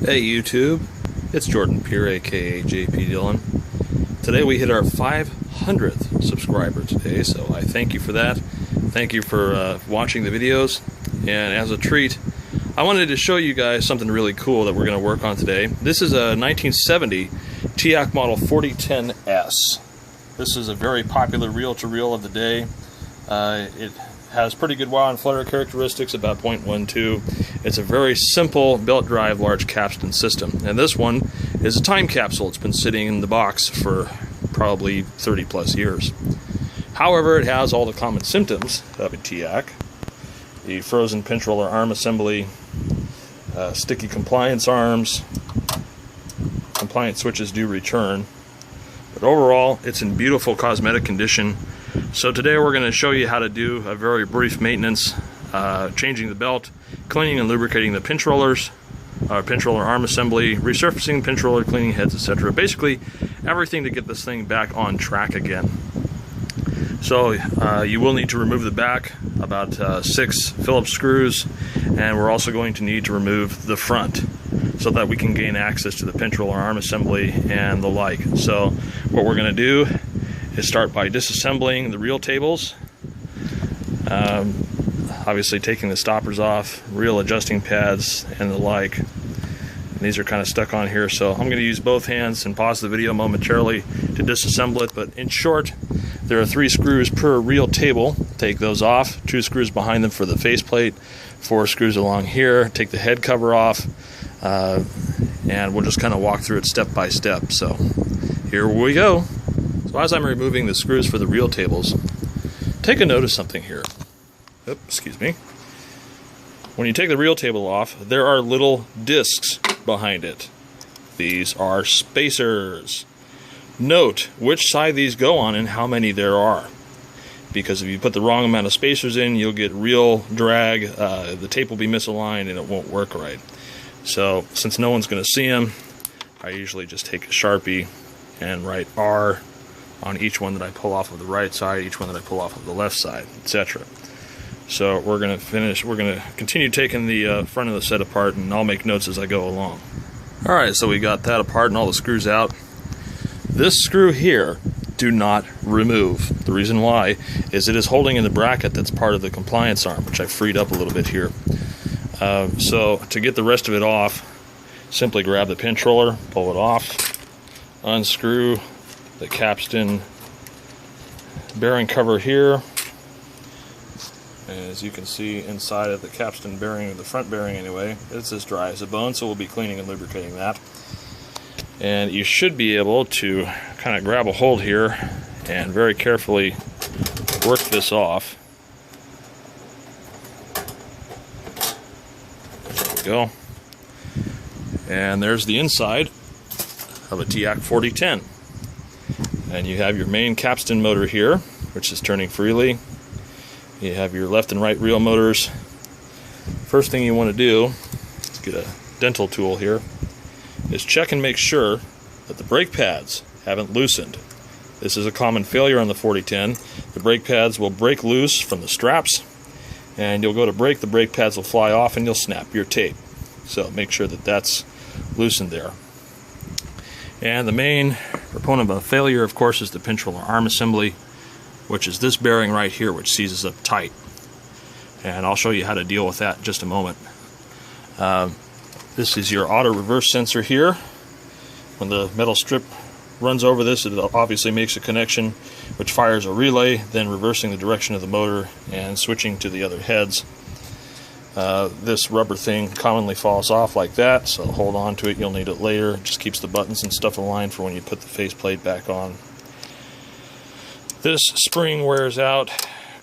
Hey YouTube, it's Jordan Peer, aka JP Dillon. Today we hit our 500th subscriber today, so I thank you for that. Thank you for watching the videos, and as a treat, I wanted to show you guys something really cool that we're going to work on today. This is a 1970 Teac Model 4010s. This is a very popular reel-to-reel of the day. It has pretty good wow and flutter characteristics, about 0.12. It's a very simple belt drive large capstan system, and this one is a time capsule. It's been sitting in the box for probably 30 plus years. However, it has all the common symptoms of a Teac: the frozen pinch roller arm assembly, sticky compliance arms, compliance switches do return, but overall it's in beautiful cosmetic condition. So today we're going to show you how to do a very brief maintenance, changing the belt, cleaning and lubricating the pinch rollers, pinch roller arm assembly, resurfacing pinch roller, cleaning heads, etc. Basically everything to get this thing back on track again. So you will need to remove the back, about 6 Phillips screws, and we're also going to need to remove the front so that we can gain access to the pinch roller arm assembly and the like. So what we're going to do is start by disassembling the reel tables, obviously taking the stoppers off, reel adjusting pads and the like. And these are kind of stuck on here, so I'm going to use both hands and pause the video momentarily to disassemble it. But in short, there are 3 screws per reel table. Take those off, 2 screws behind them for the faceplate, 4 screws along here. Take the head cover off, and we'll just kind of walk through it step by step. So here we go. So as I'm removing the screws for the reel tables, take a note of something here. Oops, excuse me. When you take the reel table off, there are little discs behind it. These are spacers. Note which side these go on and how many there are, because if you put the wrong amount of spacers in, you'll get reel drag, the tape will be misaligned and it won't work right. So since no one's going to see them, I usually just take a Sharpie and write R on each one that I pull off of the right side, each one that I pull off of the left side, etc. So we're going to continue taking the front of the set apart, and I'll make notes as I go along. Alright, so we got that apart and all the screws out. This screw here, do not remove. The reason why is it is holding in the bracket that's part of the compliance arm, which I freed up a little bit here. So to get the rest of it off, simply grab the pinch roller, pull it off, unscrew the capstan bearing cover here. As you can see, inside of the capstan bearing, or the front bearing anyway, it's as dry as a bone, so we'll be cleaning and lubricating that. And you should be able to kind of grab a hold here and very carefully work this off. There we go. And there's the inside of a Teac 4010. And you have your main capstan motor here, which is turning freely. You have your left and right reel motors. First thing you want to do, let's get a dental tool here, is check and make sure that the brake pads haven't loosened. This is a common failure on the 4010. The brake pads will break loose from the straps, and you'll go to brake, the brake pads will fly off and you'll snap your tape. So make sure that that's loosened there. And the main proponent of a failure, of course, is the pinch roller arm assembly, which is this bearing right here, which seizes up tight. And I'll show you how to deal with that in just a moment. This is your auto reverse sensor here. When the metal strip runs over this, it obviously makes a connection which fires a relay, then reversing the direction of the motor and switching to the other heads. This rubber thing commonly falls off like that, so hold on to it. You'll need it later. It just keeps the buttons and stuff aligned for when you put the faceplate back on. This spring wears out,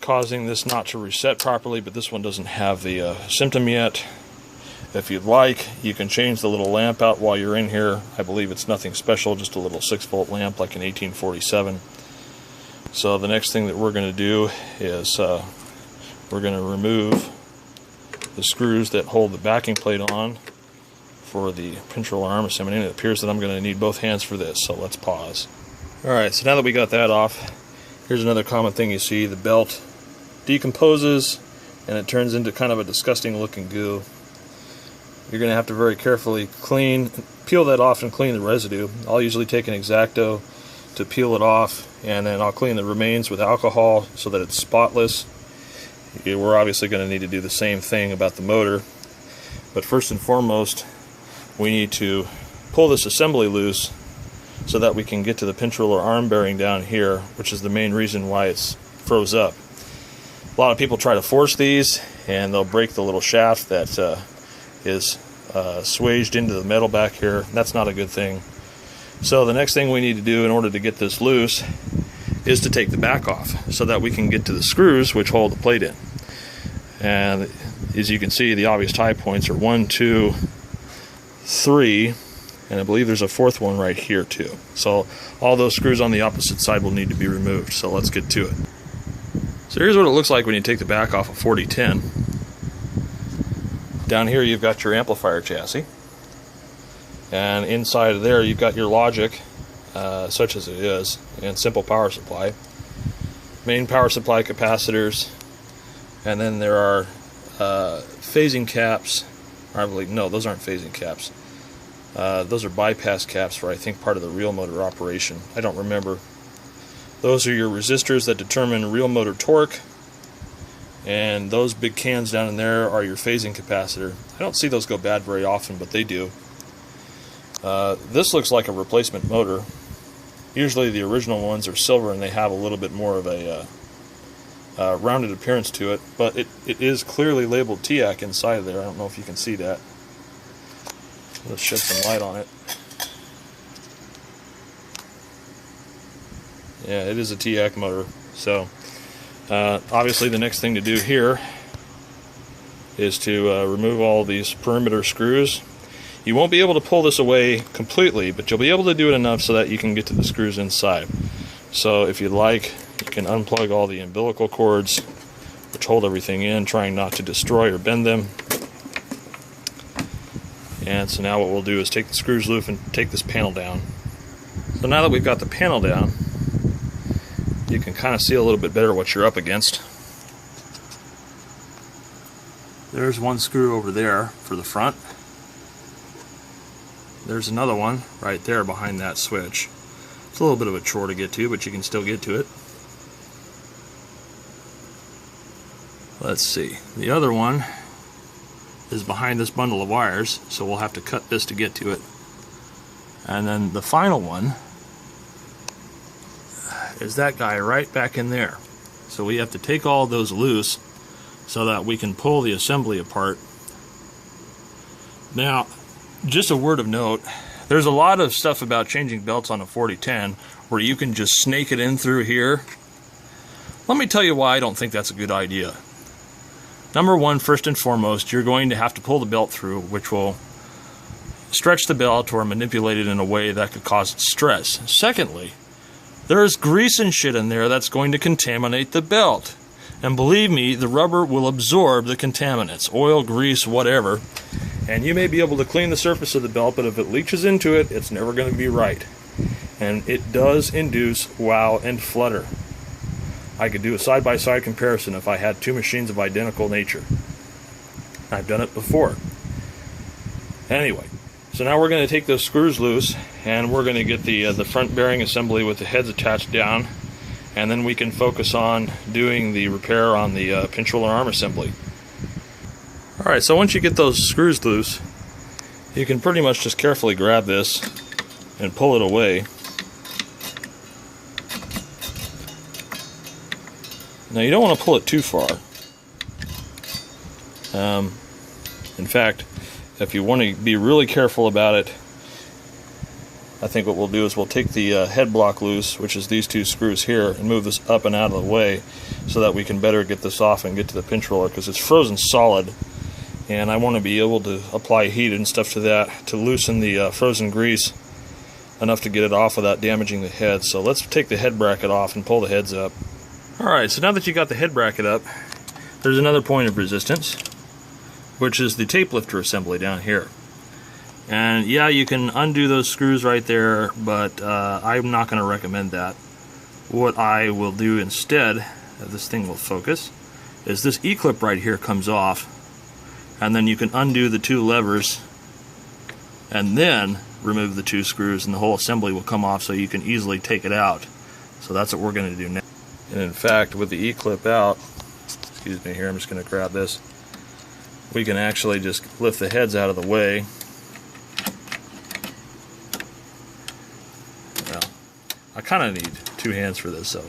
causing this not to reset properly, but this one doesn't have the symptom yet. If you'd like, you can change the little lamp out while you're in here. I believe it's nothing special, just a little 6-volt lamp like an 1847. So the next thing that we're going to do is we're going to remove the screws that hold the backing plate on for the pinch roller arm assembly. And it appears that I'm going to need both hands for this, so let's pause. Alright, so now that we got that off, here's another common thing you see. The belt decomposes and it turns into kind of a disgusting looking goo. you're going to have to very carefully peel that off and clean the residue. I'll usually take an X-Acto to peel it off, and then I'll clean the remains with alcohol so that it's spotless. We're obviously going to need to do the same thing about the motor, but first and foremost we need to pull this assembly loose so that we can get to the pinch roller arm bearing down here, which is the main reason why it's froze up. A lot of people try to force these and they'll break the little shaft that is swaged into the metal back here. That's not a good thing. So the next thing we need to do in order to get this loose is to take the back off so that we can get to the screws which hold the plate in. And as you can see, the obvious tie points are 1, 2, 3, and I believe there's a fourth one right here too. So all those screws on the opposite side will need to be removed. So let's get to it. So here's what it looks like when you take the back off a 4010. Down here you've got your amplifier chassis, and inside of there you've got your logic, such as it is, and simple power supply, main power supply capacitors, and then there are phasing caps. I believe, no, those aren't phasing caps. Those are bypass caps for, I think, part of the real motor operation. I don't remember. Those are your resistors that determine real motor torque, and those big cans down in there are your phasing capacitor. I don't see those go bad very often, but they do. This looks like a replacement motor. Usually the original ones are silver and they have a little bit more of a rounded appearance to it, but it is clearly labeled Teac inside of there. I don't know if you can see that. Let's shed some light on it. Yeah, it is a Teac motor. So obviously the next thing to do here is to remove all these perimeter screws. You won't be able to pull this away completely, but you'll be able to do it enough so that you can get to the screws inside. So if you'd like, you can unplug all the umbilical cords which hold everything in, trying not to destroy or bend them. And so now what we'll do is take the screws loose and take this panel down. So now that we've got the panel down, you can kind of see a little bit better what you're up against. There's one screw over there for the front. There's another one right there behind that switch. It's a little bit of a chore to get to, but you can still get to it. Let's see. The other one is behind this bundle of wires, so we'll have to cut this to get to it. And then the final one is that guy right back in there. So we have to take all those loose so that we can pull the assembly apart. Now, just a word of note, there's a lot of stuff about changing belts on a 4010 where you can just snake it in through here. Let me tell you why I don't think that's a good idea. Number one, first and foremost, you're going to have to pull the belt through, which will stretch the belt or manipulate it in a way that could cause stress. Secondly, there's grease and shit in there that's going to contaminate the belt. And believe me, the rubber will absorb the contaminants, oil, grease, whatever. And you may be able to clean the surface of the belt, but if it leaches into it, it's never going to be right. And it does induce wow and flutter. I could do a side-by-side comparison if I had two machines of identical nature. I've done it before. Anyway, so now we're going to take those screws loose, and we're going to get the front bearing assembly with the heads attached down, and then we can focus on doing the repair on the pinch roller arm assembly. Alright, so once you get those screws loose, you can pretty much just carefully grab this and pull it away. Now you don't want to pull it too far. In fact, if you want to be really careful about it, I think what we'll do is we'll take the head block loose, which is these two screws here, and move this up and out of the way so that we can better get this off and get to the pinch roller, because it's frozen solid. And I want to be able to apply heat and stuff to that to loosen the frozen grease enough to get it off without damaging the head. So let's take the head bracket off and pull the heads up. Alright, so now that you got the head bracket up, there's another point of resistance, which is the tape lifter assembly down here. And yeah, you can undo those screws right there, but I'm not going to recommend that. What I will do instead, if this thing will focus, is this E-clip right here comes off. and then you can undo the 2 levers and then remove the 2 screws, and the whole assembly will come off so you can easily take it out. So that's what we're going to do now. And in fact, with the E-clip out, excuse me here, I'm just going to grab this, we can actually just lift the heads out of the way. Well, I kind of need 2 hands for this, so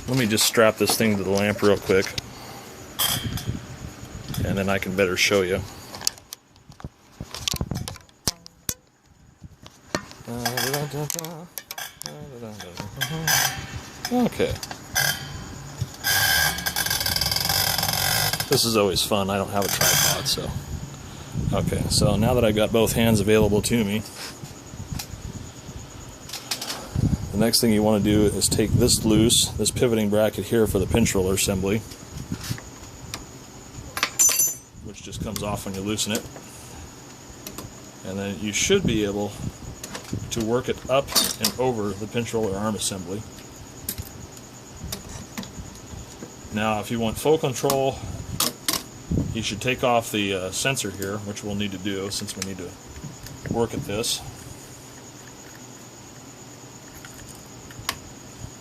let me just strap this thing to the lamp real quick, and then I can better show you. Okay. This is always fun. I don't have a tripod, so. Okay, so now that I've got both hands available to me, the next thing you want to do is take this loose, this pivoting bracket here for the pinch roller assembly, which just comes off when you loosen it. And then you should be able to work it up and over the pinch roller arm assembly. Now, if you want full control, you should take off the sensor here, which we'll need to do since we need to work at this.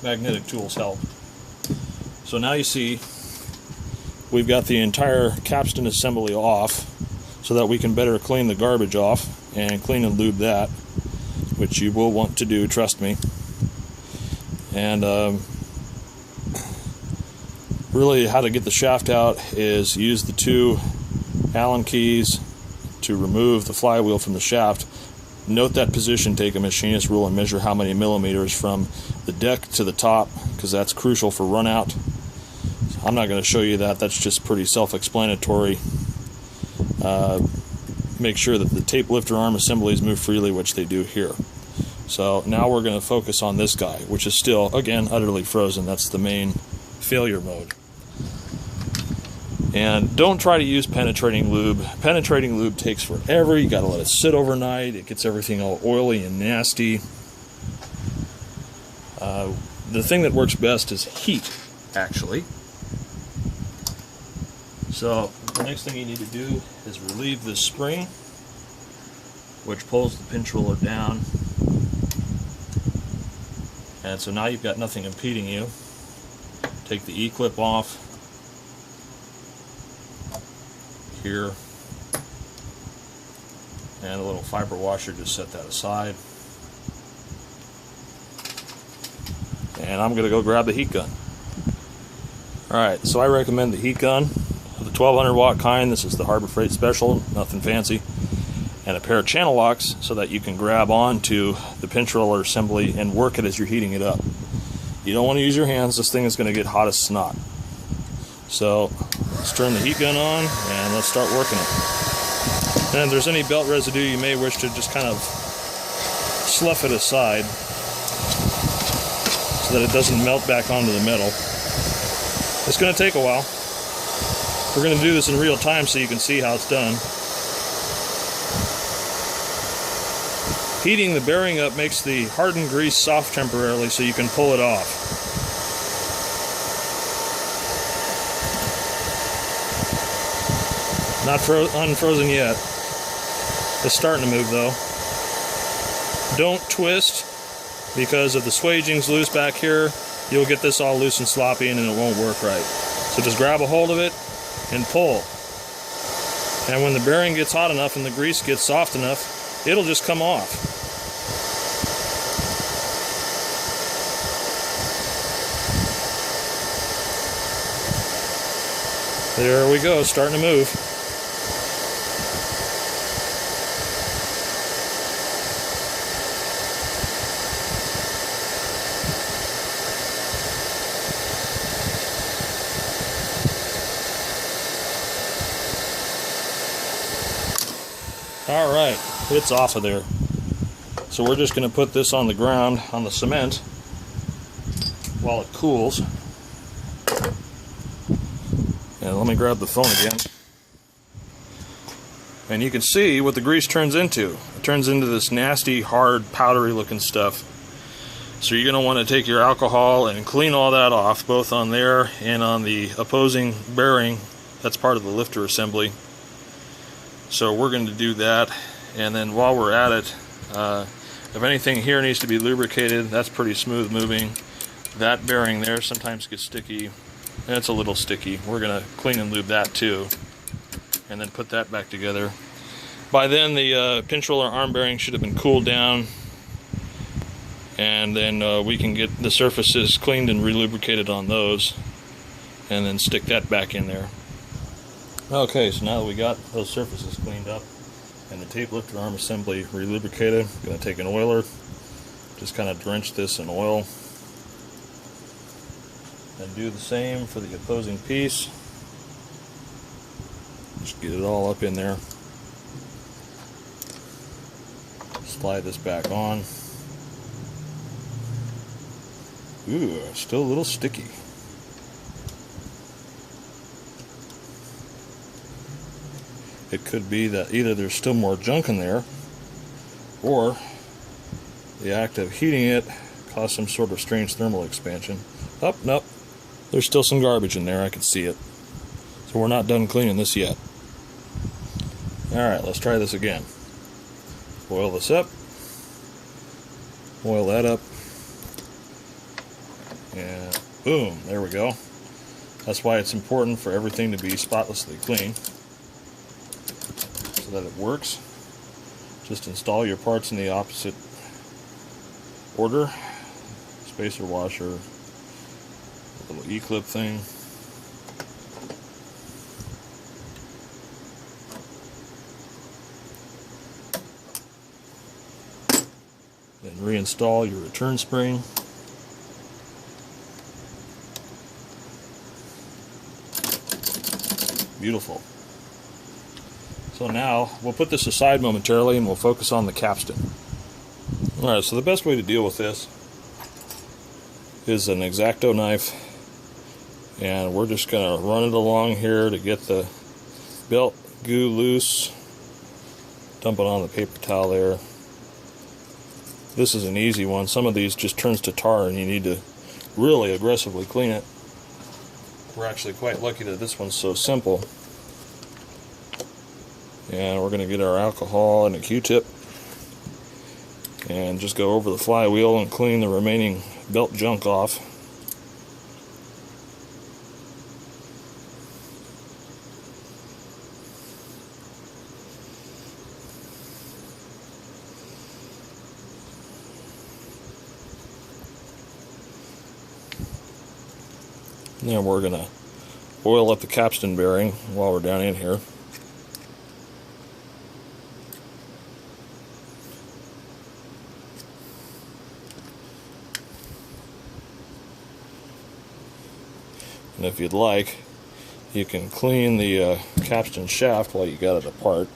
Magnetic tools help. So now you see we've got the entire capstan assembly off so that we can better clean the garbage off and clean and lube that, which you will want to do, trust me. And really how to get the shaft out is use the 2 Allen keys to remove the flywheel from the shaft. Note that position, take a machinist rule and measure how many millimeters from the deck to the top, because that's crucial for run out. I'm not going to show you that, that's just pretty self-explanatory. Make sure that the tape lifter arm assemblies move freely, which they do here. So now we're going to focus on this guy, which is still, again, utterly frozen. That's the main failure mode. And don't try to use penetrating lube. Penetrating lube takes forever. You got to let it sit overnight. It gets everything all oily and nasty. The thing that works best is heat, actually. So the next thing you need to do is relieve this spring, which pulls the pinch roller down. And so now you've got nothing impeding you. Take the E-clip off here, and a little fiber washer, just set that aside. And I'm going to go grab the heat gun. Alright, so I recommend the heat gun of the 1200 watt kind. This is the Harbor Freight Special, nothing fancy. And a pair of channel locks so that you can grab onto the pinch roller assembly and work it as you're heating it up. You don't want to use your hands, this thing is going to get hot as snot. So let's turn the heat gun on and let's start working it. And if there's any belt residue, you may wish to just kind of slough it aside so that it doesn't melt back onto the metal. It's going to take a while. We're going to do this in real time so you can see how it's done. Heating the bearing up makes the hardened grease soft temporarily so you can pull it off. Not unfrozen yet. It's starting to move though. Don't twist, because if the swaging's loose back here, you'll get this all loose and sloppy and it won't work right. So just grab a hold of it and pull. And when the bearing gets hot enough and the grease gets soft enough, it'll just come off. There we go, starting to move. Alright, it's off of there. So we're just going to put this on the ground, on the cement, while it cools. And let me grab the phone again. And you can see what the grease turns into. It turns into this nasty, hard, powdery looking stuff. So you're going to want to take your alcohol and clean all that off, both on there and on the opposing bearing. That's part of the lifter assembly. So we're going to do that, and then while we're at it, if anything here needs to be lubricated, that's pretty smooth moving. That bearing there sometimes gets sticky, and it's a little sticky. We're going to clean and lube that too, and then put that back together. By then the pinch roller arm bearing should have been cooled down, and then we can get the surfaces cleaned and relubricated on those, and then stick that back in there. Okay, so now that we got those surfaces cleaned up and the tape lifter arm assembly relubricated, I'm going to take an oiler, just kind of drench this in oil, and do the same for the opposing piece. Just get it all up in there. Slide this back on. Ooh, still a little sticky. It could be that either there's still more junk in there, or the act of heating it caused some sort of strange thermal expansion. Oh, nope. There's still some garbage in there. I can see it. So we're not done cleaning this yet. Alright, let's try this again. Oil this up. Oil that up. And boom, there we go. That's why it's important for everything to be spotlessly clean, so that it works. Just install your parts in the opposite order. Spacer washer, a little E-clip thing. Then reinstall your return spring. Beautiful. So now we'll put this aside momentarily and we'll focus on the capstan. Alright, so the best way to deal with this is an X-Acto knife, and we're just going to run it along here to get the belt goo loose. Dump it on the paper towel there. This is an easy one. Some of these just turns to tar and you need to really aggressively clean it. We're actually quite lucky that this one's so simple. And we're going to get our alcohol and a Q-tip and just go over the flywheel and clean the remaining belt junk off. And then we're going to oil up the capstan bearing while we're down in here. And if you'd like, you can clean the capstan shaft while you got it apart.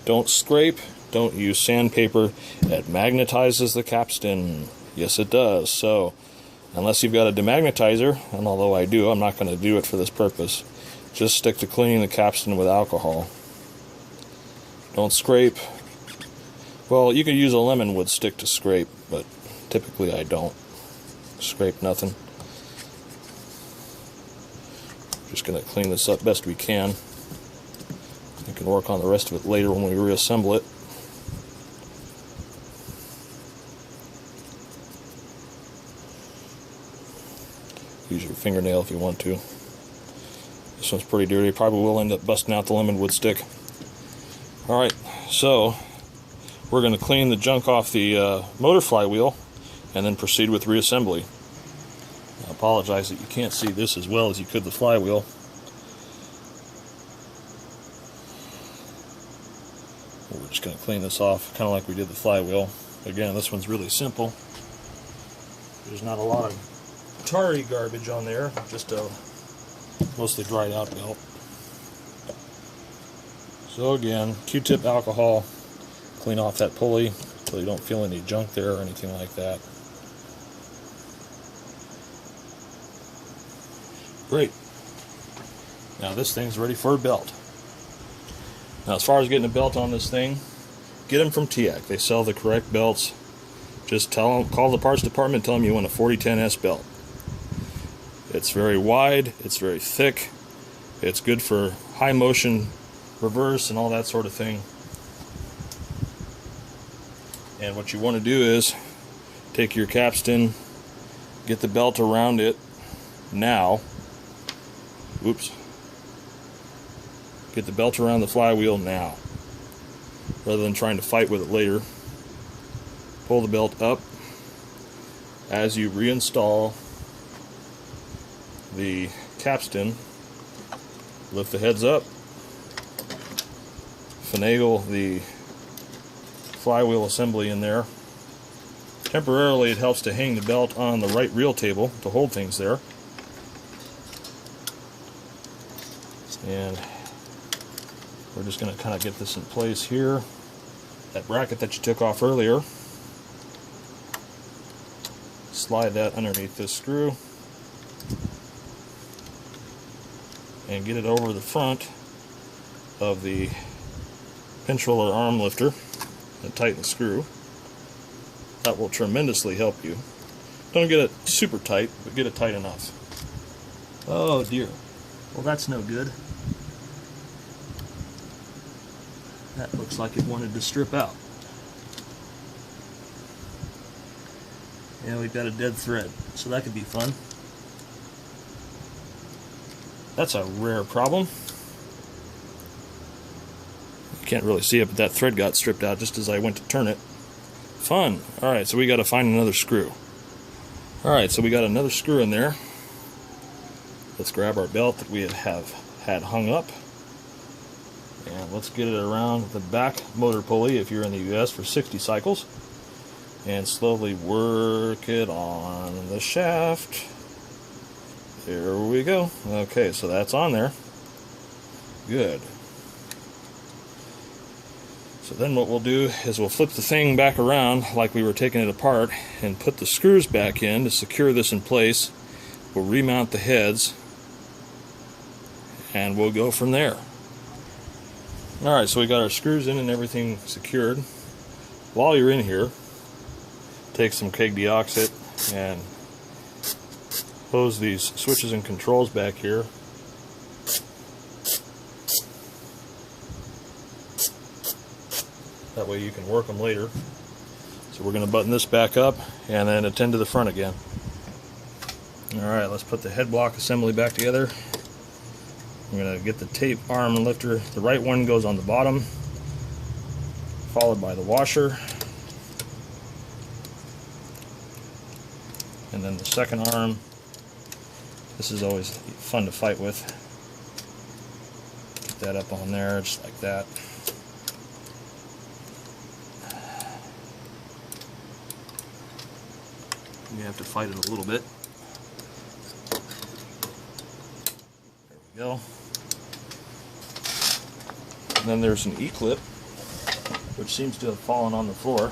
Don't scrape, don't use sandpaper. It magnetizes the capstan. Yes, it does. So, unless you've got a demagnetizer, and although I do, I'm not going to do it for this purpose. Just stick to cleaning the capstan with alcohol. Don't scrape. Well, you could use a lemon wood stick to scrape, but typically I don't. Scrape nothing. Just going to clean this up best we can. We can work on the rest of it later when we reassemble it. Use your fingernail if you want to. This one's pretty dirty. Probably will end up busting out the lemon wood stick. Alright, so we're going to clean the junk off the motor flywheel and then proceed with reassembly. I apologize that you can't see this as well as you could the flywheel. We're just going to clean this off kind of like we did the flywheel. Again, this one's really simple. There's not a lot of tarry garbage on there, just a mostly dried out belt. So again, Q-tip alcohol, clean off that pulley so you don't feel any junk there or anything like that. Great. Now this thing's ready for a belt. Now as far as getting a belt on this thing, get them from Teac. They sell the correct belts. Just tell them, call the parts department, tell them you want a 4010s belt. It's very wide, it's very thick, it's good for high motion reverse and all that sort of thing. And what you want to do is take your capstan, get the belt around it now. Oops. Get the belt around the flywheel now, rather than trying to fight with it later. Pull the belt up as you reinstall the capstan. Lift the heads up, finagle the flywheel assembly in there. Temporarily it helps to hang the belt on the right reel table to hold things there. And we're just going to kind of get this in place here. That bracket that you took off earlier, slide that underneath this screw and get it over the front of the pinch roller arm lifter and tighten the screw. That will tremendously help you. Don't get it super tight, but get it tight enough. Oh dear. Well, that's no good. That looks like it wanted to strip out. Yeah, we've got a dead thread, so that could be fun. That's a rare problem. You can't really see it, but that thread got stripped out just as I went to turn it. Fun. Alright, so we got to find another screw. Alright, so we got another screw in there. Let's grab our belt that we have had hung up. And let's get it around the back motor pulley if you're in the US for 60 cycles. And slowly work it on the shaft. There we go. Okay, so that's on there. Good. So then what we'll do is we'll flip the thing back around like we were taking it apart and put the screws back in to secure this in place. We'll remount the heads and we'll go from there. Alright, so we got our screws in and everything secured. While you're in here, take some keg deoxit and hose these switches and controls back here. That way you can work them later. So we're going to button this back up and then attend to the front again. Alright, let's put the head block assembly back together. I'm going to get the tape arm lifter. The right one goes on the bottom, followed by the washer. And then the second arm. This is always fun to fight with. Get that up on there, just like that. You have to fight it a little bit. There we go. And then there's an E-clip, which seems to have fallen on the floor.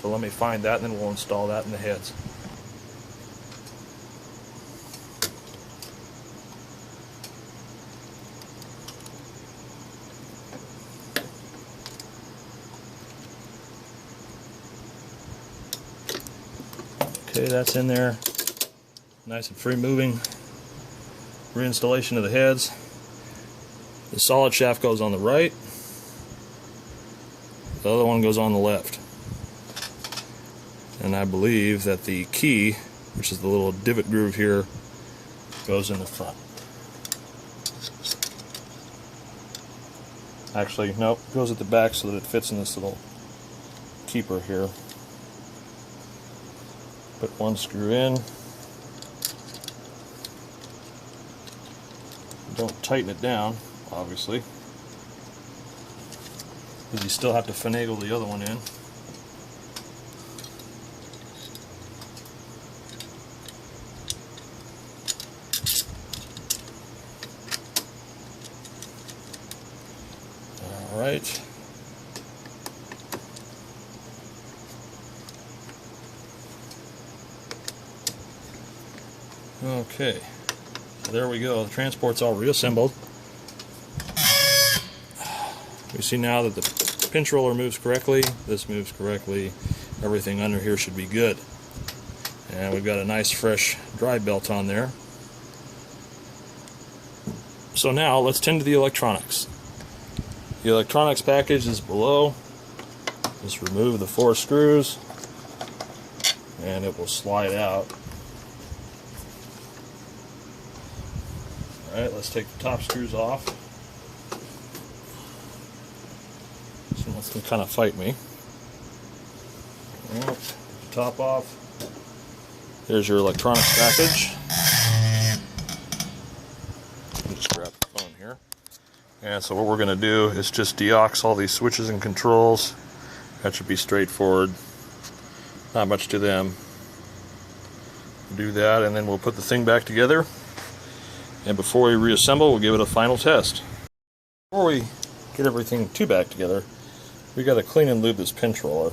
So let me find that and then we'll install that in the heads. Okay, that's in there. Nice and free moving. Reinstallation of the heads. The solid shaft goes on the right. The other one goes on the left. And I believe that the key, which is the little divot groove here, goes in the front. Actually, nope, it goes at the back so that it fits in this little keeper here. Put one screw in. Don't tighten it down, obviously, because you still have to finagle the other one in. All right. Okay, so there we go. The transport's all reassembled. We see now that the pinch roller moves correctly, this moves correctly, everything under here should be good. And we've got a nice fresh drive belt on there. So now let's tend to the electronics. The electronics package is below. Just remove the 4 screws and it will slide out. Alright, let's take the top screws off. Someone can kind of fight me. Alright, top off. There's your electronics package. Just grab the phone here. And so what we're going to do is just deaux all these switches and controls. That should be straightforward. Not much to them. Do that and then we'll put the thing back together. And before we reassemble, we'll give it a final test. Before we get everything back together, we got to clean and lube this pinch roller,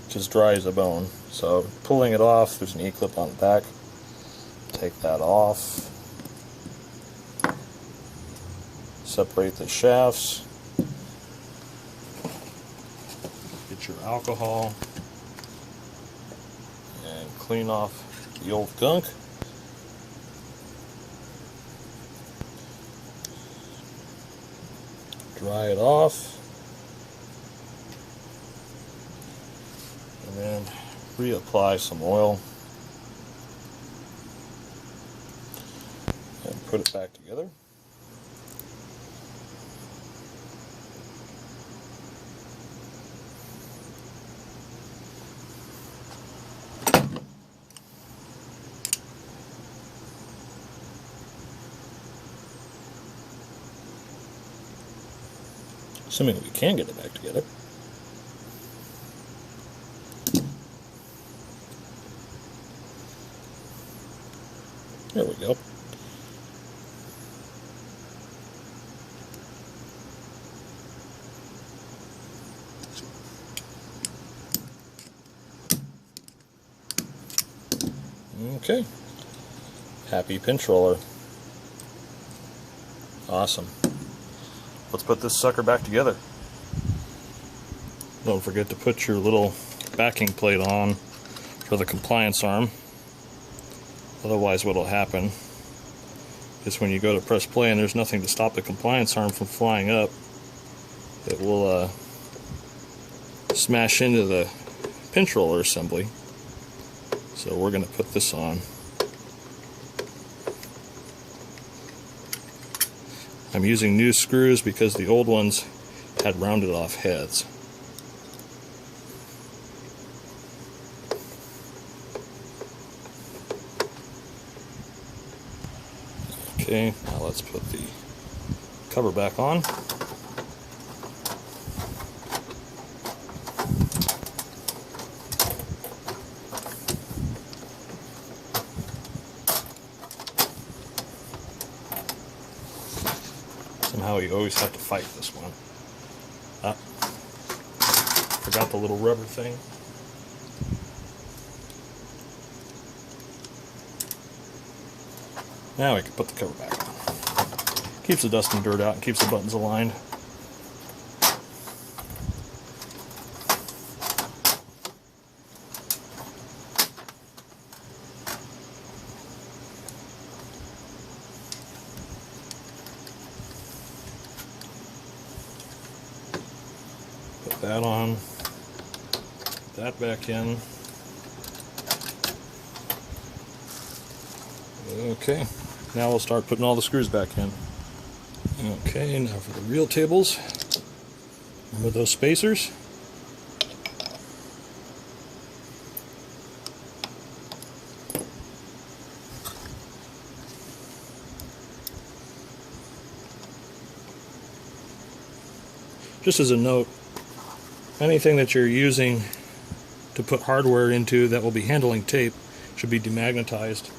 which is dry as a bone. So pulling it off, there's an E-clip on the back. Take that off. Separate the shafts. Get your alcohol and clean off the old gunk. Dry it off. And then reapply some oil. And put it back together. Assuming we can get it back together. There we go. Okay. Happy pinch roller. Awesome. Let's put this sucker back together. Don't forget to put your little backing plate on for the compliance arm. Otherwise what will happen is when you go to press play and there's nothing to stop the compliance arm from flying up, it will smash into the pinch roller assembly. So we're going to put this on. I'm using new screws because the old ones had rounded off heads. Okay, now let's put the cover back on. Somehow you always have to fight this one. Forgot the little rubber thing. Now we can put the cover back on. Keeps the dust and dirt out and keeps the buttons aligned. Put that on. Put that back in. Okay, now we'll start putting all the screws back in. Okay, now for the reel tables. Remember those spacers? Just as a note, anything that you're using to put hardware into that will be handling tape should be demagnetized.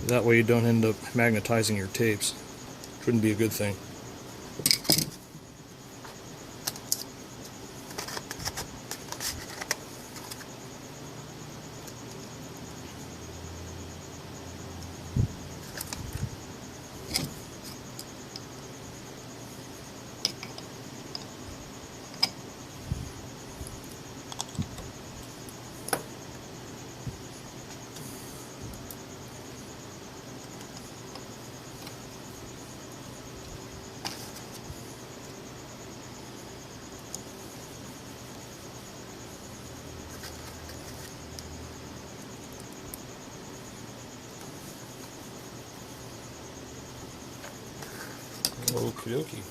That way you don't end up magnetizing your tapes. Wouldn't be a good thing. Okey-dokey.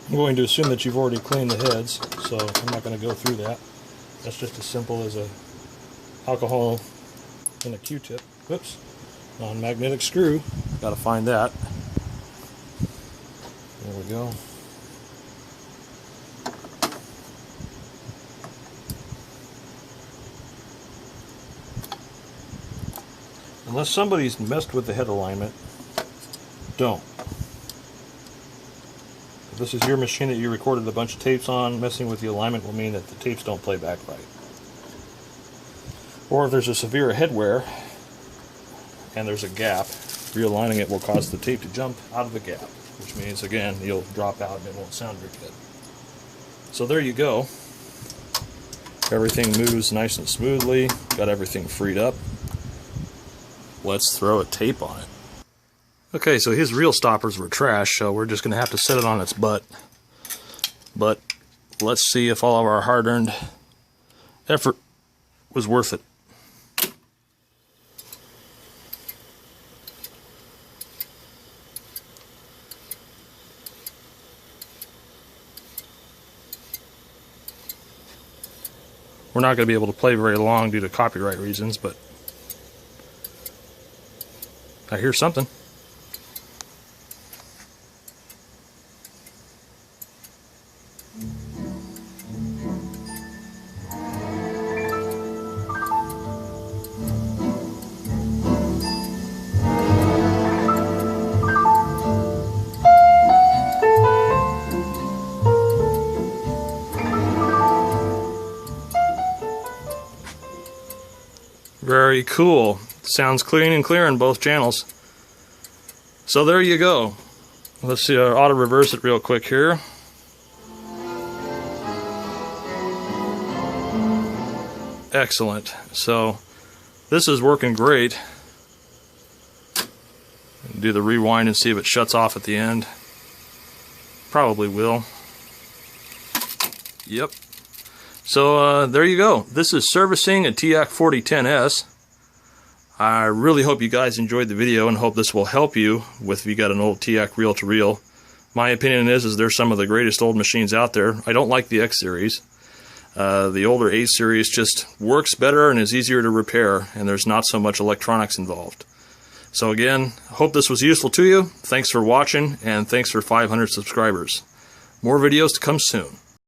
I'm going to assume that you've already cleaned the heads, so I'm not going to go through that. That's just as simple as a alcohol and a Q-tip. Whoops. Non-magnetic screw. Got to find that. There we go. Unless somebody's messed with the head alignment, don't. If this is your machine that you recorded a bunch of tapes on, messing with the alignment will mean that the tapes don't play back right. Or if there's a severe head wear and there's a gap, realigning it will cause the tape to jump out of the gap, which means, again, you'll drop out and it won't sound very good. So there you go. Everything moves nice and smoothly. Got everything freed up. Let's throw a tape on it. Okay, so his reel stoppers were trash, so we're just going to have to set it on its butt. But let's see if all of our hard-earned effort was worth it. We're not going to be able to play very long due to copyright reasons, but I hear something. Very cool. Sounds clean and clear in both channels. So there you go. Let's see, auto reverse it real quick here. Excellent. So this is working great. Do the rewind and see if it shuts off at the end. Probably will. Yep. So there you go. This is servicing a Teac A-4010s. I really hope you guys enjoyed the video and hope this will help you with if you got an old Teac reel-to-reel. My opinion is they're some of the greatest old machines out there. I don't like the X series. The older A series just works better and is easier to repair, and there's not so much electronics involved. So again, hope this was useful to you. Thanks for watching, and thanks for 500 subscribers. More videos to come soon.